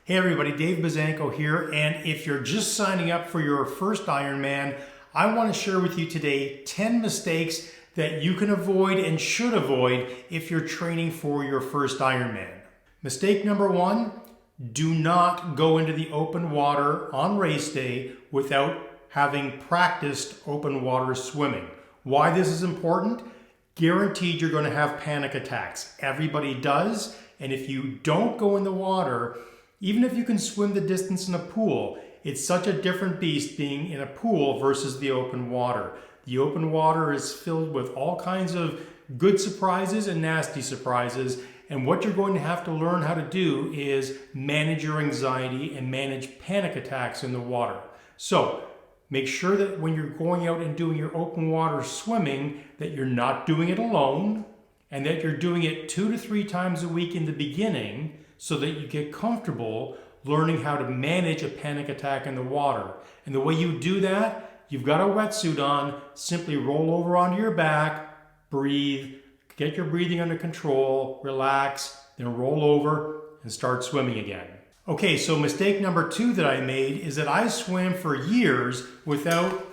Hey everybody, Dave Bazanko here, and if you're just signing up for your first Ironman, I want to share with you today 10 mistakes that you can avoid and should avoid if you're training for your first Ironman. Mistake number one, do not go into the open water on race day without having practiced open water swimming. Why this is important? Guaranteed you're going to have panic attacks. Everybody does, and if you don't go in the water, even if you can swim the distance in a pool, it's such a different beast being in a pool versus the open water. The open water is filled with all kinds of good surprises and nasty surprises, and what you're going to have to learn how to do is manage your anxiety and manage panic attacks in the water. So make sure that when you're going out and doing your open water swimming, that you're not doing it alone, and that you're doing it 2 to 3 times a week in the beginning, so that you get comfortable learning how to manage a panic attack in the water. And the way you do that, you've got a wetsuit on, simply roll over onto your back, breathe, get your breathing under control, relax, then roll over and start swimming again. Okay, so mistake number 2 that I made is that I swam for years without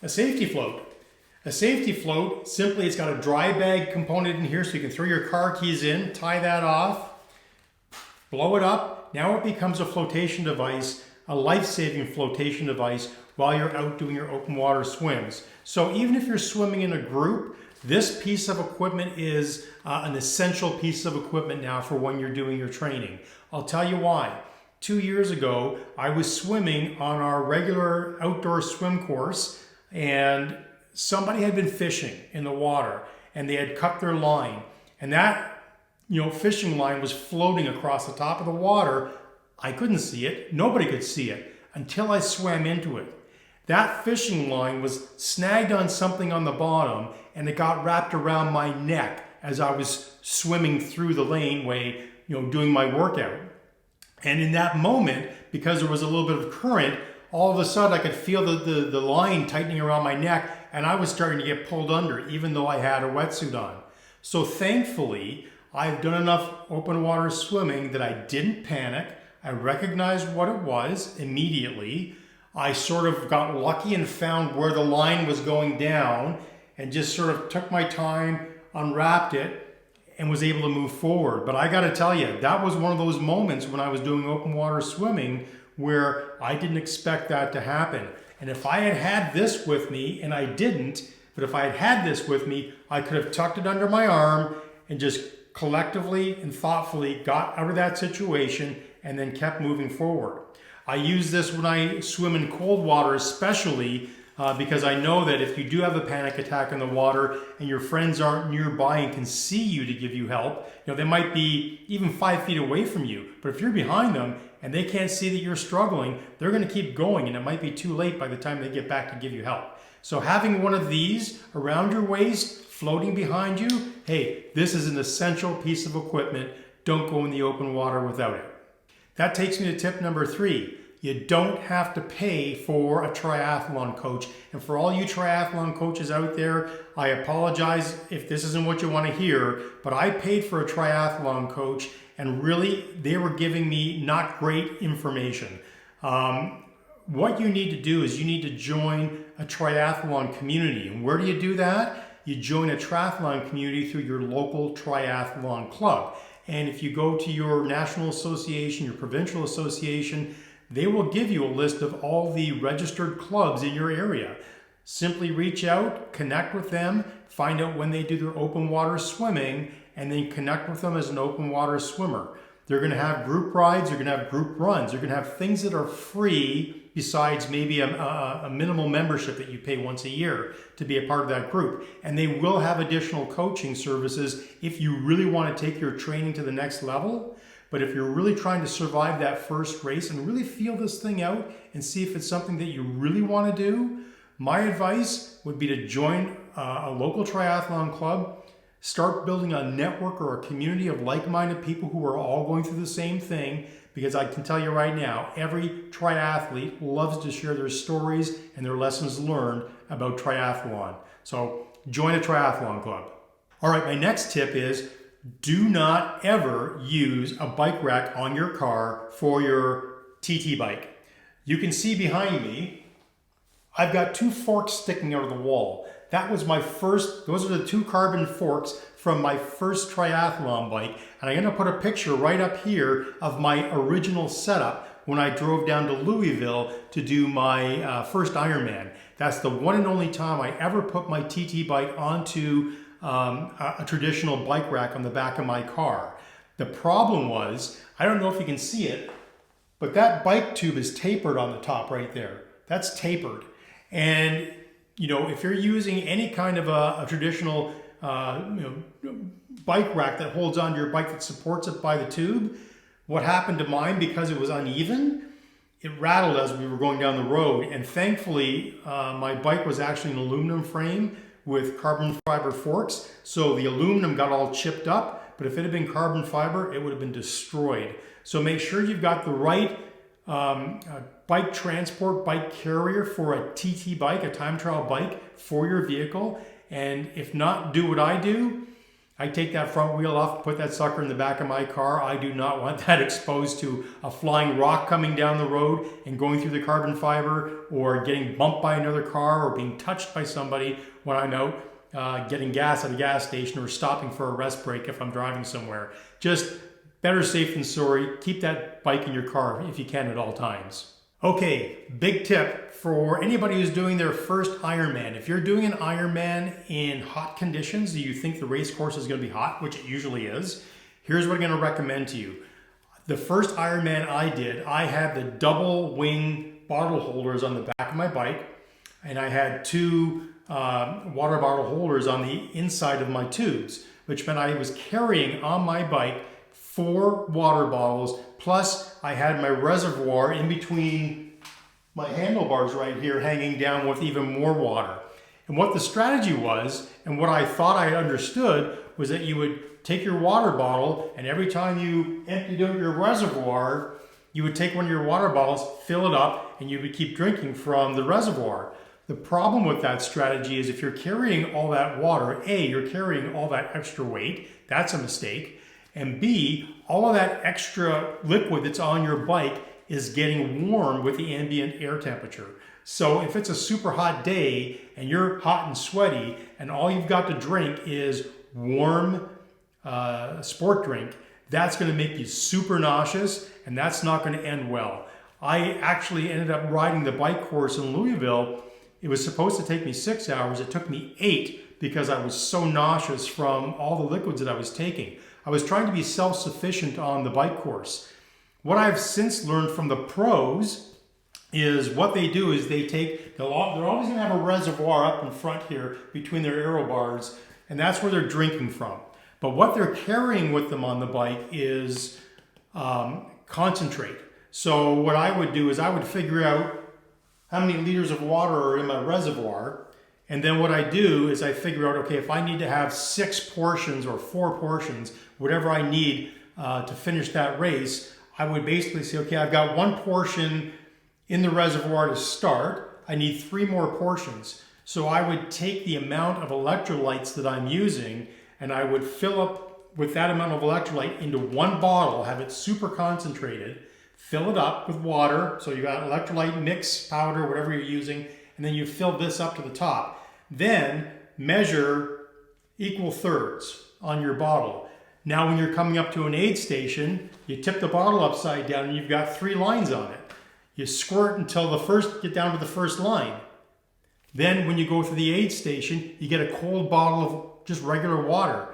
a safety float. A safety float, simply it's got a dry bag component in here so you can throw your car keys in, tie that off, blow it up. Now it becomes a flotation device, a life-saving flotation device while you're out doing your open water swims. So even if you're swimming in a group, this piece of equipment is an essential piece of equipment now for when you're doing your training. I'll tell you why. 2 years ago, I was swimming on our regular outdoor swim course, and somebody had been fishing in the water and they had cut their line, and that fishing line was floating across the top of the water. I couldn't see it. Nobody could see it until I swam into it. That fishing line was snagged on something on the bottom, and it got wrapped around my neck as I was swimming through the laneway, doing my workout. And in that moment, because there was a little bit of current, all of a sudden I could feel the line tightening around my neck, and I was starting to get pulled under, even though I had a wetsuit on. So thankfully, I've done enough open water swimming that I didn't panic. I recognized what it was immediately. I sort of got lucky and found where the line was going down and just sort of took my time, unwrapped it, and was able to move forward. But I got to tell you, that was one of those moments when I was doing open water swimming where I didn't expect that to happen. And if I had had this with me, and I didn't, but if I had had this with me, I could have tucked it under my arm and just collectively and thoughtfully got out of that situation and then kept moving forward. I use this when I swim in cold water, especially because I know that if you do have a panic attack in the water and your friends aren't nearby and can see you to give you help, they might be even 5 feet away from you. But if you're behind them and they can't see that you're struggling, they're going to keep going, and it might be too late by the time they get back to give you help. So having one of these around your waist, floating behind you, hey, this is an essential piece of equipment. Don't go in the open water without it. That takes me to tip number 3. You don't have to pay for a triathlon coach. And for all you triathlon coaches out there, I apologize if this isn't what you want to hear, but I paid for a triathlon coach, and really they were giving me not great information. What you need to do is you need to join a triathlon community. And where do you do that? You join a triathlon community through your local triathlon club. And if you go to your national association, your provincial association, they will give you a list of all the registered clubs in your area. Simply reach out, connect with them, find out when they do their open water swimming, and then connect with them as an open water swimmer. They're going to have group rides, they're going to have group runs, they're going to have things that are free besides maybe a minimal membership that you pay once a year to be a part of that group. And they will have additional coaching services if you really want to take your training to the next level. But if you're really trying to survive that first race and really feel this thing out and see if it's something that you really want to do, my advice would be to join a local triathlon club. Start building a network or a community of like-minded people who are all going through the same thing, because I can tell you right now, every triathlete loves to share their stories and their lessons learned about triathlon. So join a triathlon club. All right, my next tip is do not ever use a bike rack on your car for your TT bike. You can see behind me, I've got 2 forks sticking out of the wall. That was my first, those are the 2 carbon forks from my first triathlon bike. And I'm gonna put a picture right up here of my original setup when I drove down to Louisville to do my first Ironman. That's the one and only time I ever put my TT bike onto a traditional bike rack on the back of my car. The problem was, I don't know if you can see it, but that bike tube is tapered on the top right there. That's tapered. And you know, if you're using any kind of a traditional bike rack that holds onto your bike that supports it by the tube, what happened to mine, because it was uneven, it rattled as we were going down the road. And thankfully, my bike was actually an aluminum frame with carbon fiber forks. So the aluminum got all chipped up, but if it had been carbon fiber, it would have been destroyed. So make sure you've got the right bike transport, bike carrier for a TT bike, a time trial bike for your vehicle. And if not, do what I do. I take that front wheel off, put that sucker in the back of my car. I do not want that exposed to a flying rock coming down the road and going through the carbon fiber, or getting bumped by another car, or being touched by somebody when I'm out getting gas at a gas station, or stopping for a rest break if I'm driving somewhere. Just better safe than sorry. Keep that bike in your car if you can at all times. Okay, big tip for anybody who's doing their first Ironman. If you're doing an Ironman in hot conditions, you think the race course is going to be hot, which it usually is, here's what I'm going to recommend to you. The first Ironman I did, I had the double wing bottle holders on the back of my bike, and I had 2 water bottle holders on the inside of my tubes, which meant I was carrying on my bike 4 water bottles, plus I had my reservoir in between my handlebars right here hanging down with even more water. And what the strategy was, and what I thought I understood, was that you would take your water bottle, and every time you emptied out your reservoir, you would take one of your water bottles, fill it up, and you would keep drinking from the reservoir. The problem with that strategy is if you're carrying all that water, A, you're carrying all that extra weight. That's a mistake. And B, all of that extra liquid that's on your bike is getting warm with the ambient air temperature. So if it's a super hot day and you're hot and sweaty and all you've got to drink is warm sport drink, that's going to make you super nauseous, and that's not going to end well. I actually ended up riding the bike course in Louisville. It was supposed to take me 6 hours. It took me 8 because I was so nauseous from all the liquids that I was taking. I was trying to be self-sufficient on the bike course. What I've since learned from the pros is what they do is they're always going to have a reservoir up in front here between their aero bars, and that's where they're drinking from. But what they're carrying with them on the bike is concentrate. So what I would do is I would figure out how many liters of water are in my reservoir. And then what I do is I figure out, okay, if I need to have 6 portions or 4 portions, whatever I need to finish that race, I would basically say, okay, I've got 1 portion in the reservoir to start. I need 3 more portions. So I would take the amount of electrolytes that I'm using, and I would fill up with that amount of electrolyte into 1 bottle, have it super concentrated, fill it up with water. So you got electrolyte mix, powder, whatever you're using, and then you fill this up to the top. Then measure equal thirds on your bottle. Now when you're coming up to an aid station, you tip the bottle upside down and you've got 3 lines on it. You squirt until get down to the first line. Then when you go to the aid station, you get a cold bottle of just regular water.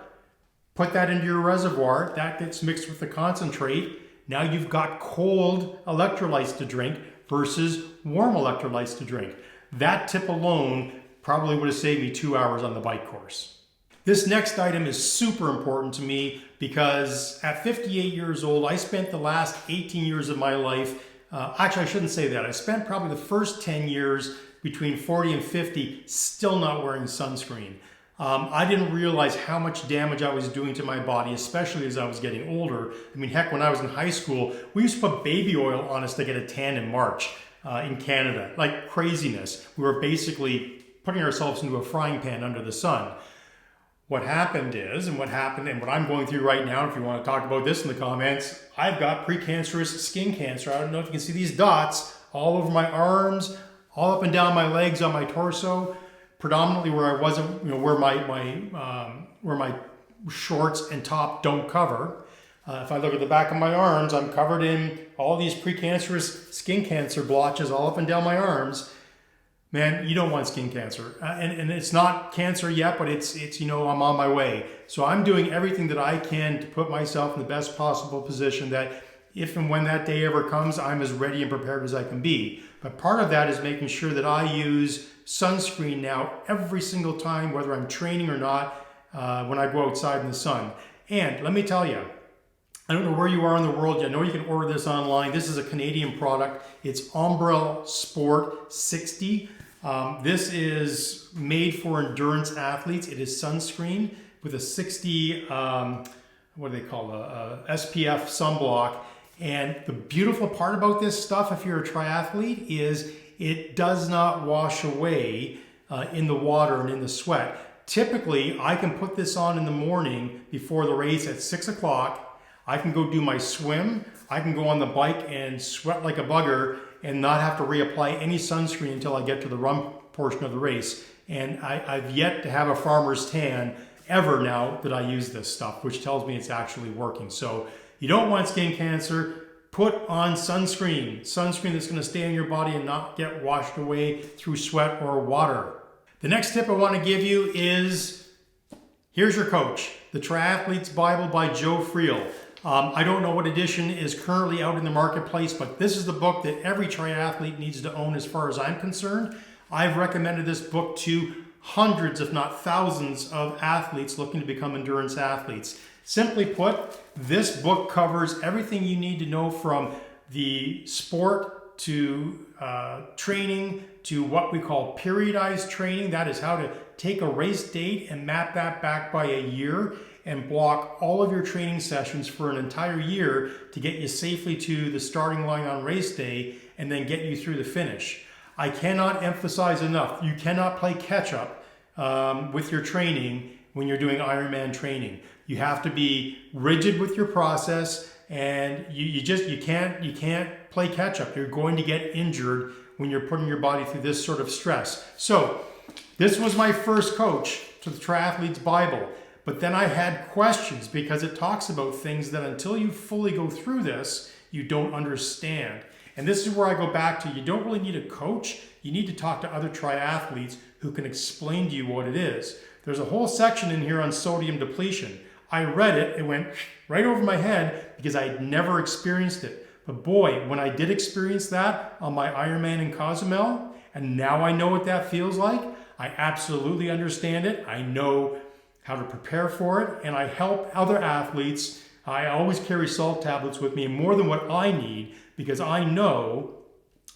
Put that into your reservoir, that gets mixed with the concentrate. Now you've got cold electrolytes to drink versus warm electrolytes to drink. That tip alone probably would have saved me 2 hours on the bike course. This next item is super important to me because at 58 years old, I spent the last 18 years of my life, actually I shouldn't say that, I spent probably the first 10 years between 40 and 50 still not wearing sunscreen. I didn't realize how much damage I was doing to my body, especially as I was getting older. I mean, heck, when I was in high school, we used to put baby oil on us to get a tan in March in Canada, like craziness. We were basically putting ourselves into a frying pan under the sun. what happened is, and what I'm going through right now, if you want to talk about this in the comments, I've got precancerous skin cancer. I don't know if you can see these dots all over my arms, all up and down my legs, on my torso, predominantly where I wasn't, where my shorts and top don't cover. If I look at the back of my arms, I'm covered in all these precancerous skin cancer blotches all up and down my arms. Man, you don't want skin cancer. And it's not cancer yet, but it's I'm on my way. So I'm doing everything that I can to put myself in the best possible position that if and when that day ever comes, I'm as ready and prepared as I can be. But part of that is making sure that I use sunscreen now every single time, whether I'm training or not, when I go outside in the sun. And let me tell you, I don't know where you are in the world. I know you can order this online. This is a Canadian product. It's Umbrella Sport 60. This is made for endurance athletes. It is sunscreen with a 60, what do they call a SPF sunblock. And the beautiful part about this stuff, if you're a triathlete, is it does not wash away in the water and in the sweat. Typically, I can put this on in the morning before the race at 6 o'clock. I can go do my swim. I can go on the bike and sweat like a bugger and not have to reapply any sunscreen until I get to the run portion of the race. And I've yet to have a farmer's tan ever now that I use this stuff, which tells me it's actually working. So you don't want skin cancer, put on sunscreen. Sunscreen that's gonna stay on your body and not get washed away through sweat or water. The next tip I wanna give you is, here's your coach, The Triathlete's Bible by Joe Friel. I don't know what edition is currently out in the marketplace, but this is the book that every triathlete needs to own as far as I'm concerned. I've recommended this book to hundreds, if not thousands, of athletes looking to become endurance athletes. Simply put, this book covers everything you need to know from the sport to training to what we call periodized training. That is how to take a race date and map that back by a year and block all of your training sessions for an entire year to get you safely to the starting line on race day and then get you through the finish. I cannot emphasize enough, you cannot play catch up with your training when you're doing Ironman training. You have to be rigid with your process, and you can't play catch up. You're going to get injured when you're putting your body through this sort of stress. So this was my first coach to the Triathlete's Bible. But then I had questions because it talks about things that until you fully go through this, you don't understand. And this is where I go back to, you don't really need a coach. You need to talk to other triathletes who can explain to you what it is. There's a whole section in here on sodium depletion. I read it, it went right over my head because I had never experienced it. But boy, when I did experience that on my Ironman in Cozumel, and now I know what that feels like, I absolutely understand it. I know how to prepare for it, and I help other athletes. I always carry salt tablets with me, more than what I need, because I know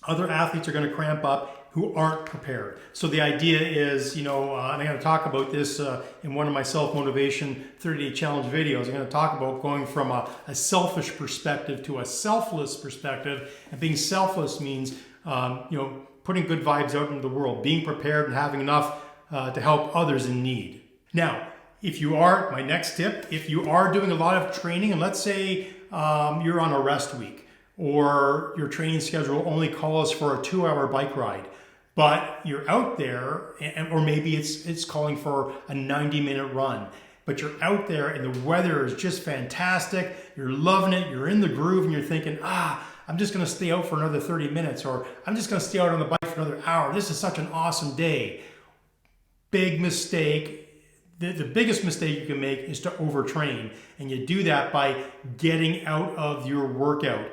other athletes are going to cramp up who aren't prepared. So the idea is, and I'm going to talk about this in one of my self-motivation 30-day challenge videos. I'm going to talk about going from a selfish perspective to a selfless perspective. And being selfless means, putting good vibes out into the world, being prepared and having enough to help others in need. Now, my next tip, if you are doing a lot of training, and let's say you're on a rest week, or your training schedule only calls for a 2-hour bike ride, but you're out there, or maybe it's calling for a 90-minute run, but you're out there and the weather is just fantastic, you're loving it, you're in the groove, and you're thinking, I'm just gonna stay out for another 30 minutes, or I'm just gonna stay out on the bike for another hour. This is such an awesome day. Big mistake. The biggest mistake you can make is to overtrain, and you do that by getting out of your workout.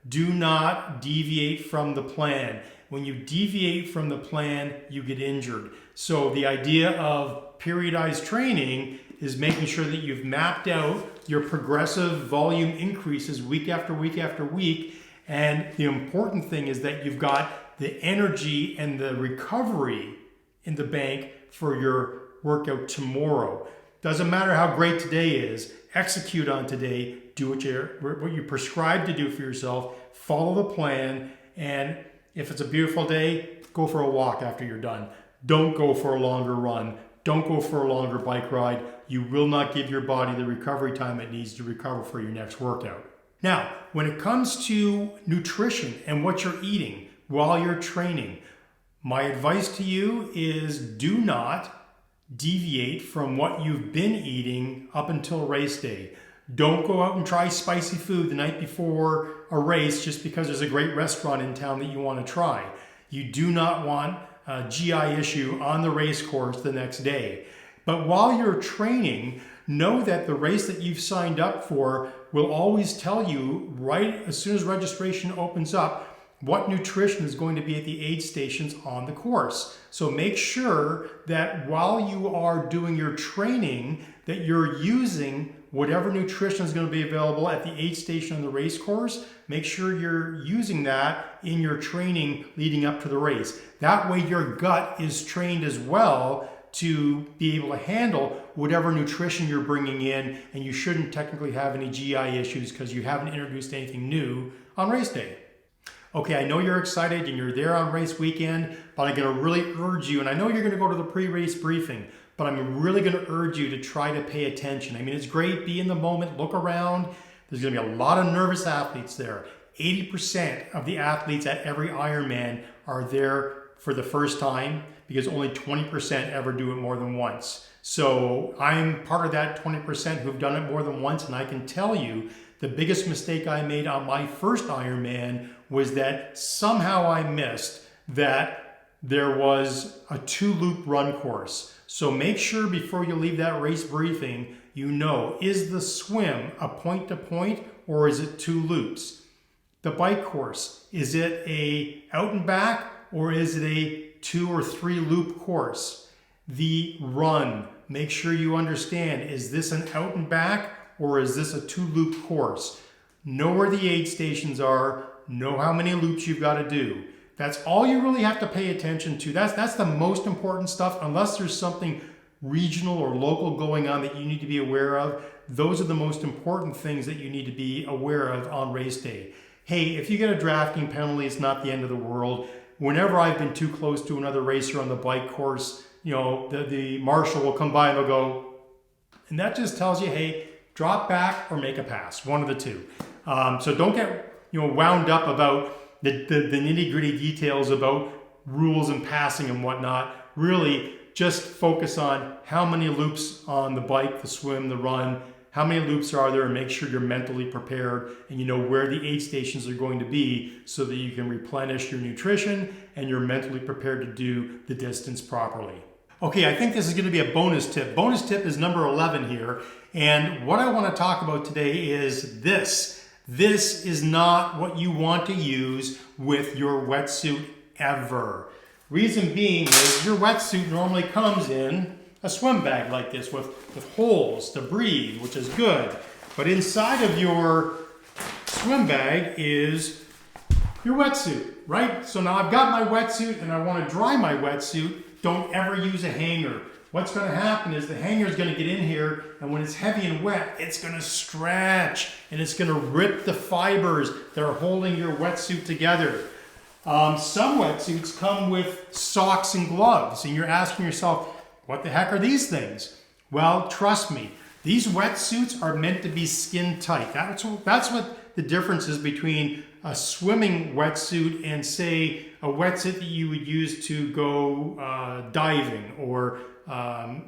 Do not deviate from the plan. When you deviate from the plan, you get injured. So the idea of periodized training is making sure that you've mapped out your progressive volume increases week after week after week, and the important thing is that you've got the energy and the recovery in the bank for your workout tomorrow. Doesn't matter how great today is, execute on today, do what you prescribe to do for yourself, follow the plan, and if it's a beautiful day, go for a walk after you're done. Don't go for a longer run. Don't go for a longer bike ride. you will not give your body the recovery time it needs to recover for your next workout. Now, when it comes to nutrition and what you're eating while you're training, my advice to you is do not deviate from what you've been eating up until race day. Don't go out and try spicy food the night before a race just because there's a great restaurant in town that you want to try. You do not want a GI issue on the race course the next day. But while you're training, know that the race that you've signed up for will always tell you right as soon as registration opens up what nutrition is going to be at the aid stations on the course. So make sure that while you are doing your training that you're using whatever nutrition is going to be available at the aid station on the race course. Make sure you're using that in your training leading up to the race. That way your gut is trained as well to be able to handle whatever nutrition you're bringing in, and you shouldn't technically have any GI issues because you haven't introduced anything new on race day. Okay, I know you're excited and you're there on race weekend, but I'm going to really urge you, and I know you're going to go to the pre-race briefing, but I'm really going to urge you to try to pay attention. I mean, it's great, be in the moment, look around. There's going to be a lot of nervous athletes there. 80% of the athletes at every Ironman are there for the first time because only 20% ever do it more than once. So I'm part of that 20% who've done it more than once, and I can tell you the biggest mistake I made on my first Ironman was that somehow I missed that there was a 2-loop run course. So make sure before you leave that race briefing, you know, is the swim a point-to-point or is it 2 loops? The bike course, is it a out and back or is it a 2 or 3 loop course? The run, make sure you understand, is this an out and back or is this a 2-loop course? Know where the aid stations are, know how many loops you've got to do. That's all you really have to pay attention to. That's the most important stuff, unless there's something regional or local going on that you need to be aware of. Those are the most important things that you need to be aware of on race day. Hey, if you get a drafting penalty, it's not the end of the world. Whenever I've been too close to another racer on the bike course, you know, the marshal will come by and they'll go, and that just tells you, hey, drop back or make a pass, one of the two. So don't get wound up about the nitty-gritty details about rules and passing and whatnot. Really just focus on how many loops on the bike, the swim, the run, how many loops are there, and make sure you're mentally prepared and you know where the aid stations are going to be so that you can replenish your nutrition and you're mentally prepared to do the distance properly. Okay, I think this is going to be a bonus tip. Bonus tip is number 11 here. And what I want to talk about today is this. This is not what you want to use with your wetsuit ever. Reason being is your wetsuit normally comes in a swim bag like this with holes to breathe, which is good. But inside of your swim bag is your wetsuit, right? So now I've got my wetsuit and I want to dry my wetsuit. Don't ever use a hanger. What's going to happen is the hanger is going to get in here, and when it's heavy and wet, it's going to stretch and it's going to rip the fibers that are holding your wetsuit together. Some wetsuits come with socks and gloves, and you're asking yourself, what the heck are these things? Well, trust me, these wetsuits are meant to be skin tight. That's what the difference is between a swimming wetsuit and, say, a wetsuit that you would use to go diving or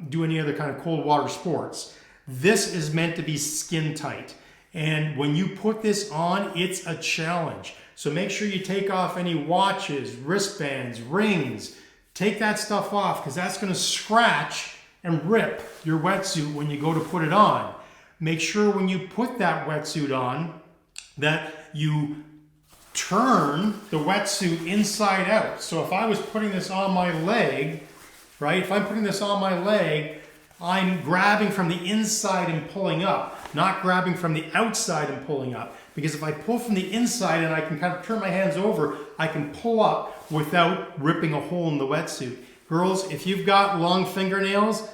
do any other kind of cold water sports. This is meant to be skin tight. And when you put this on, it's a challenge. So make sure you take off any watches, wristbands, rings. Take that stuff off because that's going to scratch and rip your wetsuit when you go to put it on. Make sure when you put that wetsuit on that you turn the wetsuit inside out. So if I was putting this on my leg, right? If I'm putting this on my leg, I'm grabbing from the inside and pulling up, not grabbing from the outside and pulling up. Because if I pull from the inside and I can kind of turn my hands over, I can pull up without ripping a hole in the wetsuit. Girls, if you've got long fingernails,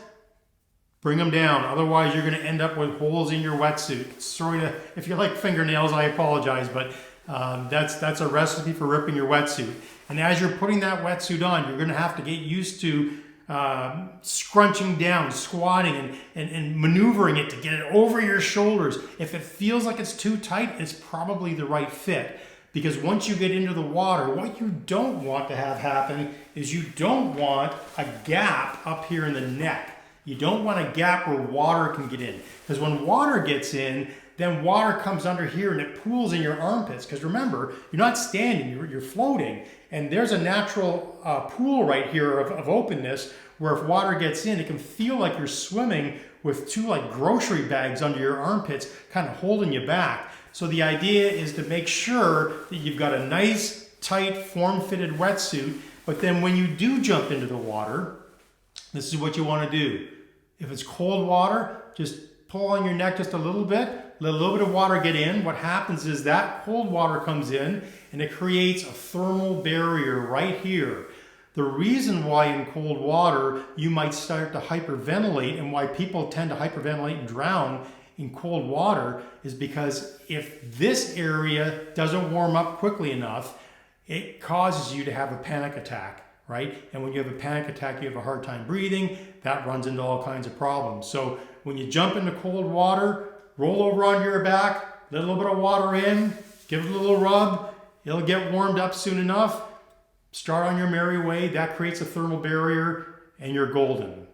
bring them down. Otherwise, you're going to end up with holes in your wetsuit. Sorry if you like fingernails, I apologize, but that's a recipe for ripping your wetsuit. And as you're putting that wetsuit on, you're going to have to get used to scrunching down, squatting, and maneuvering it to get it over your shoulders. If it feels like it's too tight, it's probably the right fit. Because once you get into the water, what you don't want to have happen is you don't want a gap up here in the neck. You don't want a gap where water can get in. Because when water gets in, then water comes under here and it pools in your armpits. Because remember, you're not standing, you're floating. And there's a natural pool right here of openness where if water gets in, it can feel like you're swimming with two like grocery bags under your armpits, kind of holding you back. So the idea is to make sure that you've got a nice, tight, form-fitted wetsuit. But then when you do jump into the water, this is what you want to do. If it's cold water, just pull on your neck just a little bit, let a little bit of water get in. What happens is that cold water comes in and it creates a thermal barrier right here. The reason why in cold water you might start to hyperventilate and why people tend to hyperventilate and drown in cold water is because if this area doesn't warm up quickly enough, it causes you to have a panic attack, right? And when you have a panic attack, you have a hard time breathing. That runs into all kinds of problems. So when you jump into cold water, roll over on your back, let a little bit of water in, give it a little rub. It'll get warmed up soon enough. Start on your merry way. That creates a thermal barrier and you're golden.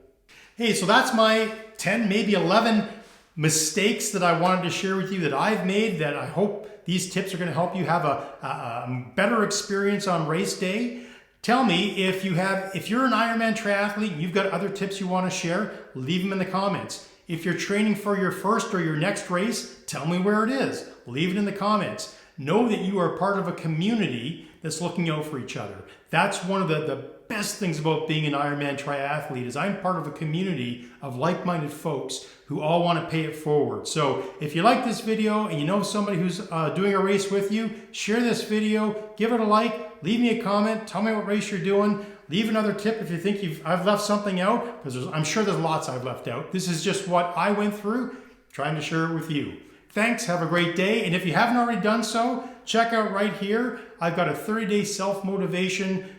Hey, so that's my 10, maybe 11 mistakes that I wanted to share with you that I've made, that I hope these tips are going to help you have a better experience on race day. Tell me if you're an Ironman triathlete and you've got other tips you want to share, leave them in the comments. If you're training for your first or your next race, tell me where it is. Leave it in the comments. Know that you are part of a community that's looking out for each other. That's one of the best things about being an Ironman triathlete is I'm part of a community of like-minded folks who all want to pay it forward. So if you like this video and you know somebody who's doing a race with you, share this video, give it a like, leave me a comment, tell me what race you're doing, leave another tip if you think I've left something out, because I'm sure there's lots I've left out. This is just what I went through, trying to share it with you. Thanks, have a great day, and if you haven't already done so, check out right here. I've got a 30-day self-motivation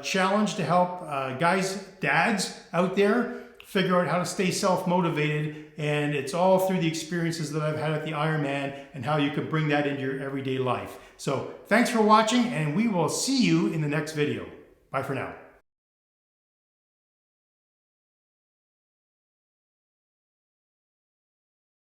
challenge to help dads out there figure out how to stay self-motivated, and it's all through the experiences that I've had at the Ironman and how you can bring that into your everyday life. So thanks for watching, and we will see you in the next video. Bye for now.